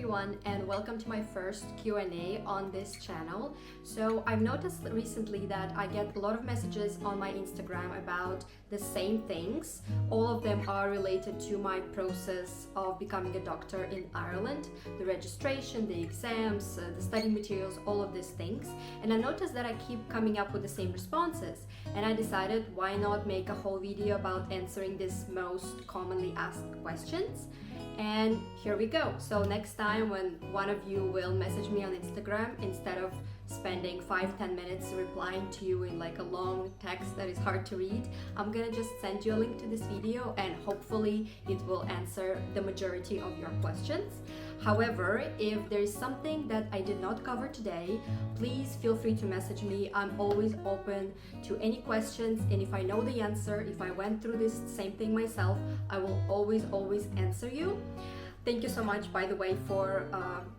everyone, and welcome to my first Q&A on this channel. So I've noticed recently that I get a lot of messages on my Instagram about the same things. All of them are related to my process of becoming a doctor in Ireland, the registration, the exams, the study materials, all of these things. And I noticed that I keep coming up with the same responses, and I decided why not make a whole video about answering these most commonly asked questions. And here we go. So next time when one of you will message me on Instagram, instead of spending 5-10 minutes replying to you in like a long text that is hard to read, I'm gonna just send you a link to this video and hopefully it will answer the majority of your questions. However, if there is something that I did not cover today, please feel free to message me. I'm always open to any questions, and if I know the answer, if I went through this same thing myself, I will always answer you. Thank you so much, by the way, for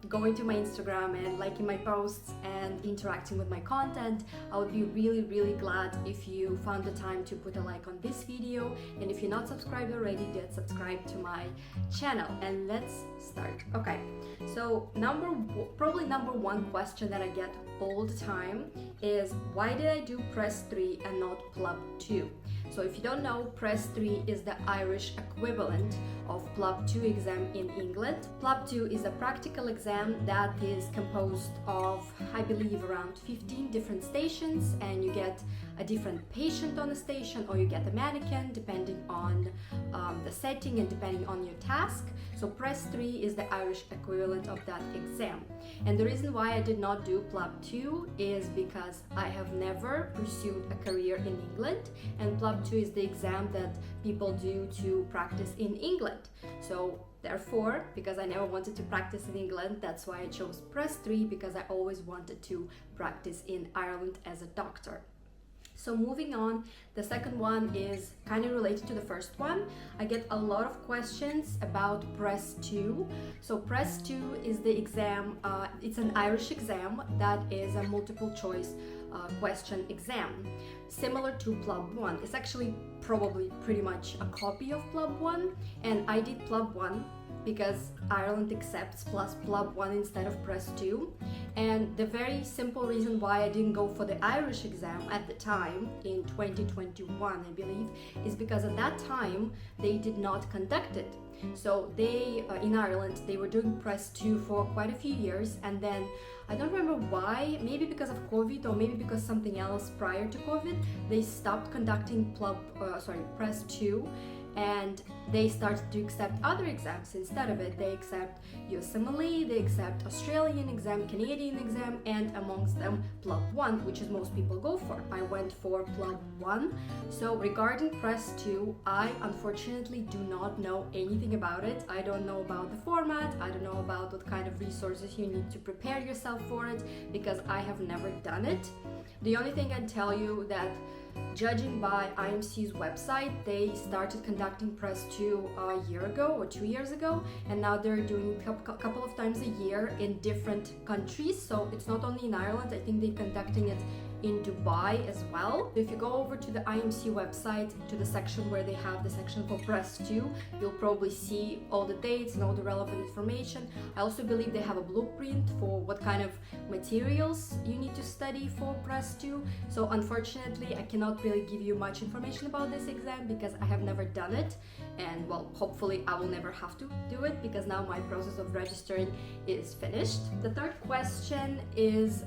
going to my Instagram and liking my posts and interacting with my content. I would be really glad if you found the time to put a like on this video, and if you're not subscribed already, get subscribed to my channel. And let's start. Okay, so probably number one question that I get all the time is, why did I do PRES 3 and not PLAB 2? So if you don't know, PRES 3 is the Irish equivalent of PLAB 2 exam in England. PLAB 2 is a practical exam that is composed of, I believe, around 15 different stations, and you get a different patient on the station, or you get a mannequin depending on the setting and depending on your task. So PRES 3 is the Irish equivalent of that exam. And the reason why I did not do PLAB 2 is because I have never pursued a career in England, and PLAB 2 is the exam that people do to practice in England. So therefore, because I never wanted to practice in England, that's why I chose PRES 3, because I always wanted to practice in Ireland as a doctor. So moving on, the second one is kind of related to the first one. I get a lot of questions about PRES 2. So PRES 2 is the exam, it's an Irish exam that is a multiple choice question exam, similar to PLAB 1. It's actually probably pretty much a copy of PLAB 1, and I did PLAB 1 because Ireland accepts PLAB 1 instead of PRES 2. And the very simple reason why I didn't go for the Irish exam at the time, in 2021 I believe, is because at that time they did not conduct it. So they, in Ireland, they were doing PRES 2 for quite a few years, and then I don't remember why, maybe because of COVID or maybe because something else prior to COVID, they stopped conducting PRES 2, and they started to accept other exams instead of it. They accept USMLE, they accept Australian exam, Canadian exam, and amongst them PLAB 1, which is most people go for. I went for PLAB 1. So regarding PRES 2, I unfortunately do not know anything about it. I don't know about the format, I don't know about what kind of resources you need to prepare yourself for it, because I have never done it. The only thing I can tell you that, judging by IMC's website, they started conducting PRES 2 a year ago or 2 years ago, and now they're doing a couple of times a year in different countries. So it's not only in Ireland, I think they're conducting it in Dubai as well. If you go over to the IMC website, to the section where they have the section for PRES 2, you'll probably see all the dates and all the relevant information. I also believe they have a blueprint for what kind of materials you need to study for PRES 2. So unfortunately, I cannot really give you much information about this exam because I have never done it, and well, hopefully I will never have to do it, because now my process of registering is finished. The third question is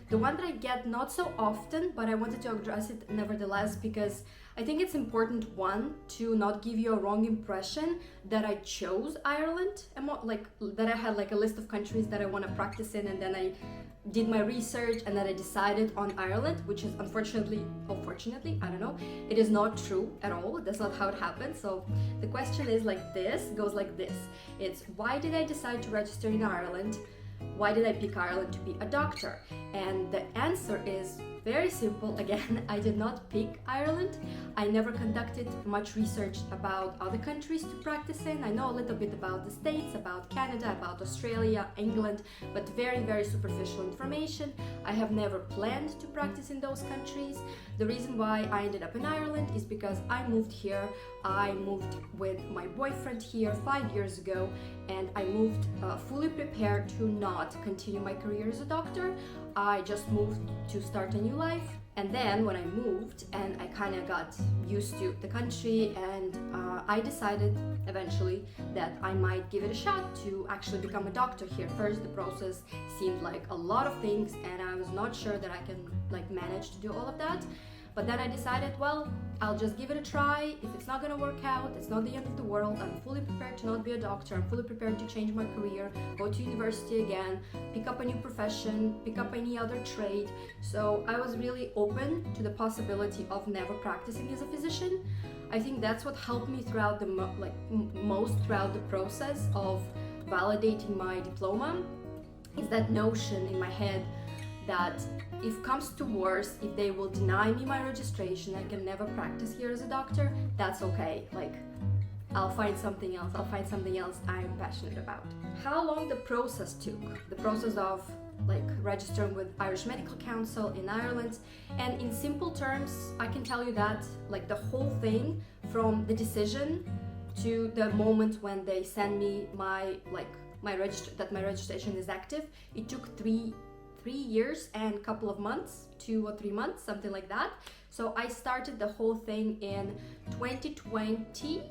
the one that I get not so often, but I wanted to address it nevertheless, because I think it's important, one, to not give you a wrong impression that I chose Ireland, and more like that I had like a list of countries that I want to practice in, and then I did my research and then I decided on Ireland, which is unfortunately, or fortunately, I don't know, it is not true at all. That's not how it happens. So the question is like this, goes like this. It's, why did I decide to register in Ireland? Why did I pick Ireland to be a doctor? And the answer is very simple. Again, I did not pick Ireland. I never conducted much research about other countries to practice in. I know a little bit about the States, about Canada, about Australia, England, but very superficial information. I have never planned to practice in those countries. The reason why I ended up in Ireland is because I moved here I moved with my boyfriend here 5 years ago, and I moved fully prepared to not continue my career as a doctor. I just moved to start a new life. And then when I moved and I kind of got used to the country, and I decided eventually that I might give it a shot to actually become a doctor here. First, the process seemed like a lot of things, and I was not sure that I can manage to do all of that. But then I decided, well, I'll just give it a try. If it's not gonna work out, it's not the end of the world. I'm fully prepared to not be a doctor. I'm fully prepared to change my career, go to university again, pick up a new profession, pick up any other trade. So I was really open to the possibility of never practicing as a physician. I think that's what helped me throughout the most throughout the process of validating my diploma, is that notion in my head that if comes to worse, if they will deny me my registration, I can never practice here as a doctor, that's okay. I'll find something else I'm passionate about. How long the process took, the process of registering with Irish Medical Council in Ireland, and in simple terms, I can tell you that the whole thing, from the decision to the moment when they send me my registration is active, it took 3 years and a couple of months, 2 or 3 months, something like that. So I started the whole thing in 2020,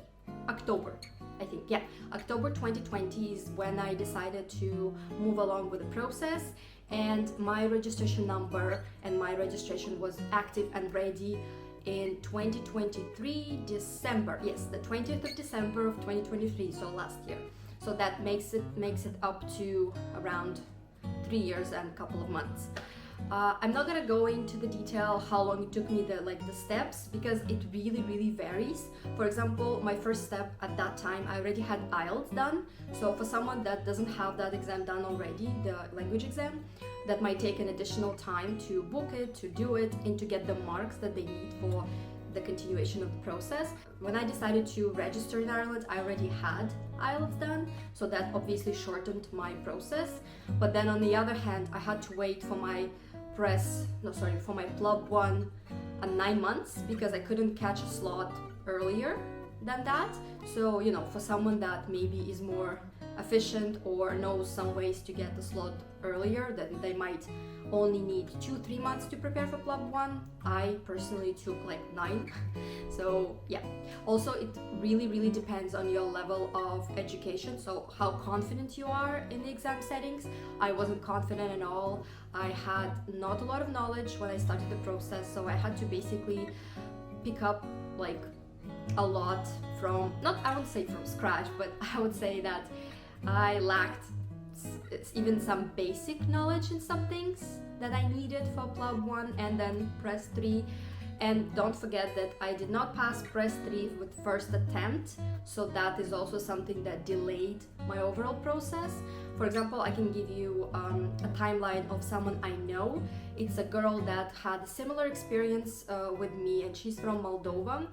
October, I think. Yeah, October 2020 is when I decided to move along with the process, and my registration number and my registration was active and ready in 2023 December. Yes, the 20th of December of 2023, so last year. So that makes it up to around 3 years and a couple of months. I'm not gonna go into the detail how long it took me the steps, because it really varies. For example, my first step at that time, I already had IELTS done. So for someone that doesn't have that exam done already, the language exam, that might take an additional time to book it, to do it, and to get the marks that they need for the continuation of the process. When I decided to register in Ireland, I already had IELTS done, so that obviously shortened my process. But then on the other hand, I had to wait for my PLAB 1 9 months, because I couldn't catch a slot earlier than that. So, for someone that maybe is more efficient or knows some ways to get the slot earlier, then they might only need 2-3 months to prepare for PLAB 1. I personally took 9. So yeah, also it really depends on your level of education, so how confident you are in the exam settings. I wasn't confident at all. I had not a lot of knowledge when I started the process, so I had to basically pick up a lot from, I wouldn't say from scratch, but I would say that I lacked even some basic knowledge in some things that I needed for PLAB 1 and then PRES 3. And don't forget that I did not pass PRES 3 with first attempt, so that is also something that delayed my overall process. For example, I can give you a timeline of someone I know. It's a girl that had a similar experience with me, and she's from Moldova,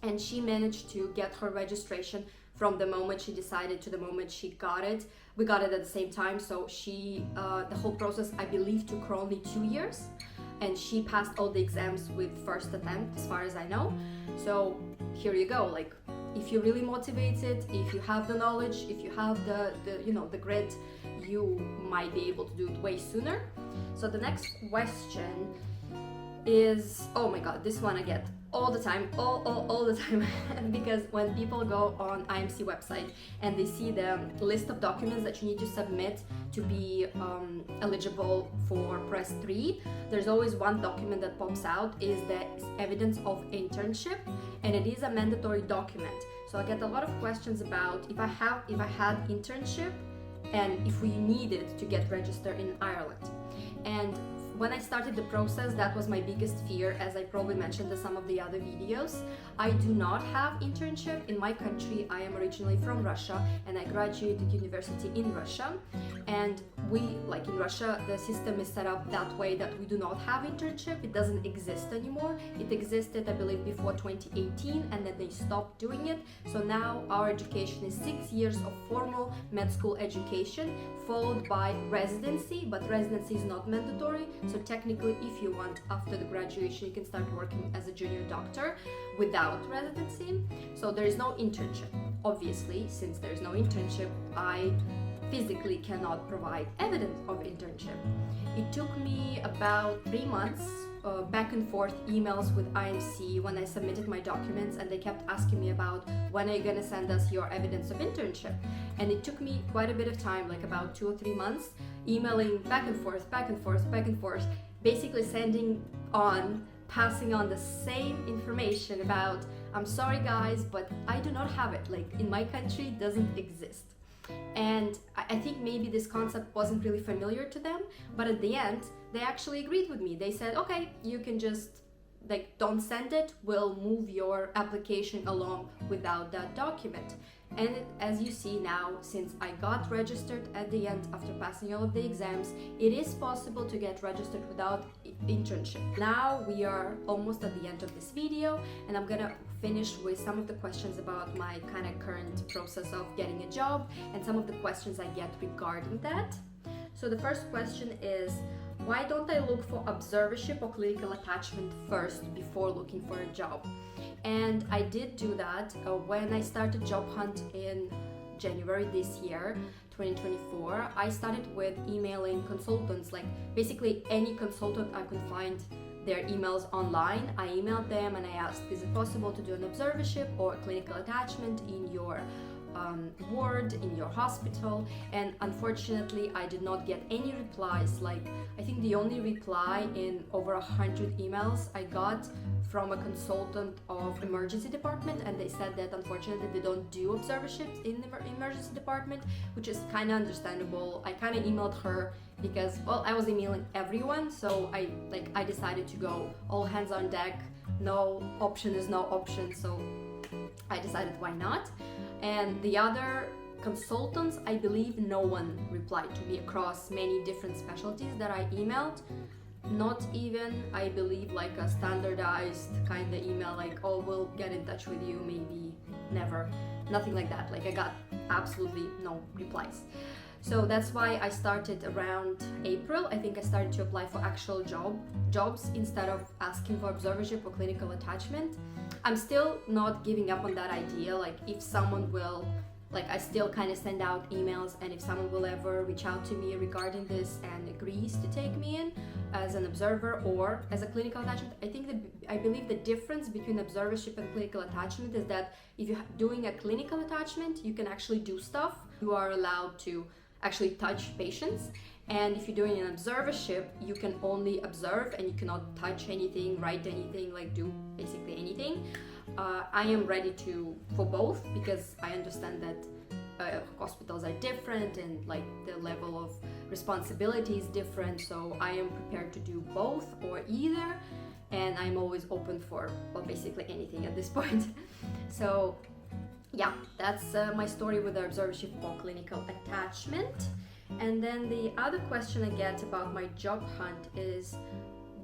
and she managed to get her registration from the moment she decided to the moment she got it. We got it at the same time, so she the whole process, I believe, took her only 2 years, and she passed all the exams with first attempt, as far as I know. So here you go. If you're really motivated, if you have the knowledge, if you have the grit, you might be able to do it way sooner. So the next question is, oh my god, this one I get all the time, all the time because when people go on IMC website and they see the list of documents that you need to submit to be eligible for PRES 3, there's always one document that pops out, is the evidence of internship, and it is a mandatory document. So I get a lot of questions about if I had internship and if we needed to get registered in Ireland. And when I started the process, that was my biggest fear, as I probably mentioned in some of the other videos. I do not have internship in my country. I am originally from Russia, and I graduated university in Russia. And in Russia, the system is set up that way that we do not have internship. It doesn't exist anymore. It existed, I believe, before 2018, and then they stopped doing it. So now our education is 6 years of formal med school education, followed by residency, but residency is not mandatory. So technically, if you want, after the graduation, you can start working as a junior doctor without residency. So there is no internship. Obviously, since there's no internship, I physically cannot provide evidence of internship. It took me about 3 months back and forth emails with IMC when I submitted my documents, and they kept asking me about when are you gonna send us your evidence of internship. And it took me quite a bit of time, like about 2 or 3 months, emailing back and forth, basically passing on the same information about, I'm sorry guys, but I do not have it, like in my country it doesn't exist. And I think maybe this concept wasn't really familiar to them, but at the end they actually agreed with me. They said, okay, you can just don't send it, we'll move your application along without that document. And as you see now, since I got registered at the end after passing all of the exams, it is possible to get registered without internship. Now we are almost at the end of this video, and I'm gonna finish with some of the questions about my kind of current process of getting a job and some of the questions I get regarding that. So the first question is, why don't I look for observership or clinical attachment first before looking for a job? And I did do that when I started job hunt in January this year, 2024. I started with emailing consultants, like basically any consultant I could find their emails online. I emailed them and I asked, is it possible to do an observership or a clinical attachment in your ward, in your hospital? And unfortunately I did not get any replies. Like, I think the only reply in over 100 emails I got from a consultant of emergency department, and they said that unfortunately they don't do observerships in the emergency department, which is kind of understandable. I kind of emailed her because, well, I was emailing everyone, so I decided to go all hands on deck. No option is no option, so I decided why not. And the other consultants, I believe no one replied to me across many different specialties that I emailed. Not even, I believe, like a standardized kind of email like, oh, we'll get in touch with you, maybe, never. Nothing like that. Like, I got absolutely no replies. So that's why I started around April. I think I started to apply for actual jobs instead of asking for observership or clinical attachment. I'm still not giving up on that idea. Like, if someone will, I still kind of send out emails, and if someone will ever reach out to me regarding this and agrees to take me in as an observer or as a clinical attachment, I believe the difference between observership and clinical attachment is that if you're doing a clinical attachment, you can actually do stuff. You are allowed to actually touch patients. And if you're doing an observership, you can only observe and you cannot touch anything, write anything, do basically anything. I am ready for both, because I understand that hospitals are different and the level of responsibility is different. So I am prepared to do both or either, and I'm always open for, well, basically anything at this point. So yeah, that's my story with the observership or clinical attachment. And then the other question I get about my job hunt is,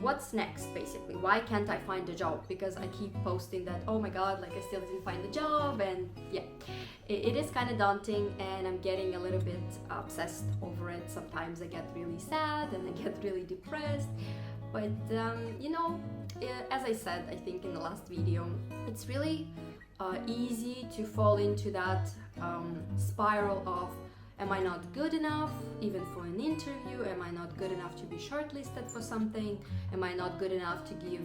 what's next, basically? Why can't I find a job? Because I keep posting that, oh my god, I still didn't find a job, and yeah, it is kind of daunting, and I'm getting a little bit obsessed over it. Sometimes I get really sad and I get really depressed, but as I said, I think in the last video, it's really easy to fall into that spiral of, am I not good enough even for an interview? Am I not good enough to be shortlisted for something? Am I not good enough to give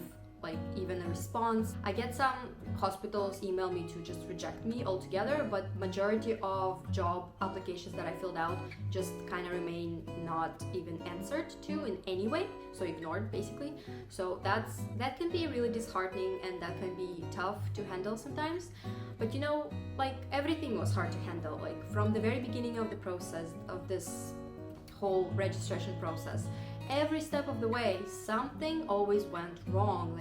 even a response? I get some hospitals email me to just reject me altogether, but majority of job applications that I filled out just kind of remain not even answered to in any way, so ignored basically. So that can be really disheartening, and that can be tough to handle sometimes. But everything was hard to handle, from the very beginning of the process, of this whole registration process. Every step of the way, something always went wrong,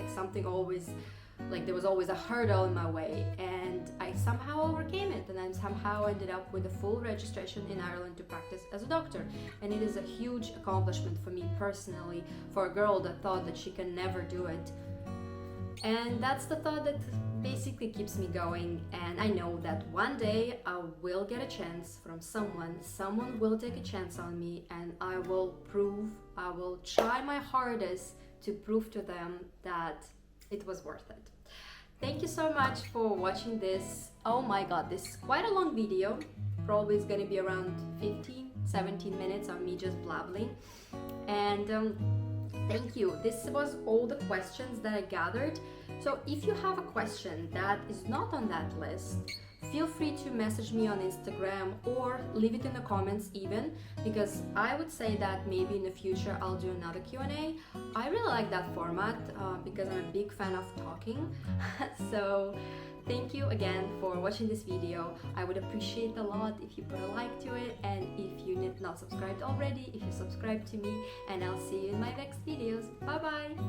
there was always a hurdle in my way, and I somehow overcame it, and I somehow ended up with a full registration in Ireland to practice as a doctor. And it is a huge accomplishment for me personally, for a girl that thought that she can never do it. And that's the thought that basically keeps me going, and I know that one day I will get a chance from someone will take a chance on me, and I will try my hardest to prove to them that it was worth it. Thank you so much for watching this. Oh my god, this is quite a long video. Probably it's gonna be around 15-17 minutes of me just blabbling. And thank you. This was all the questions that I gathered. So if you have a question that is not on that list, feel free to message me on Instagram or leave it in the comments even, because I would say that maybe in the future I'll do another Q&A. I really like that format because I'm a big fan of talking. So thank you again for watching this video. I would appreciate a lot if you put a like to it, and if you're not subscribed already, if you subscribe to me, and I'll see you in my next videos. Bye bye!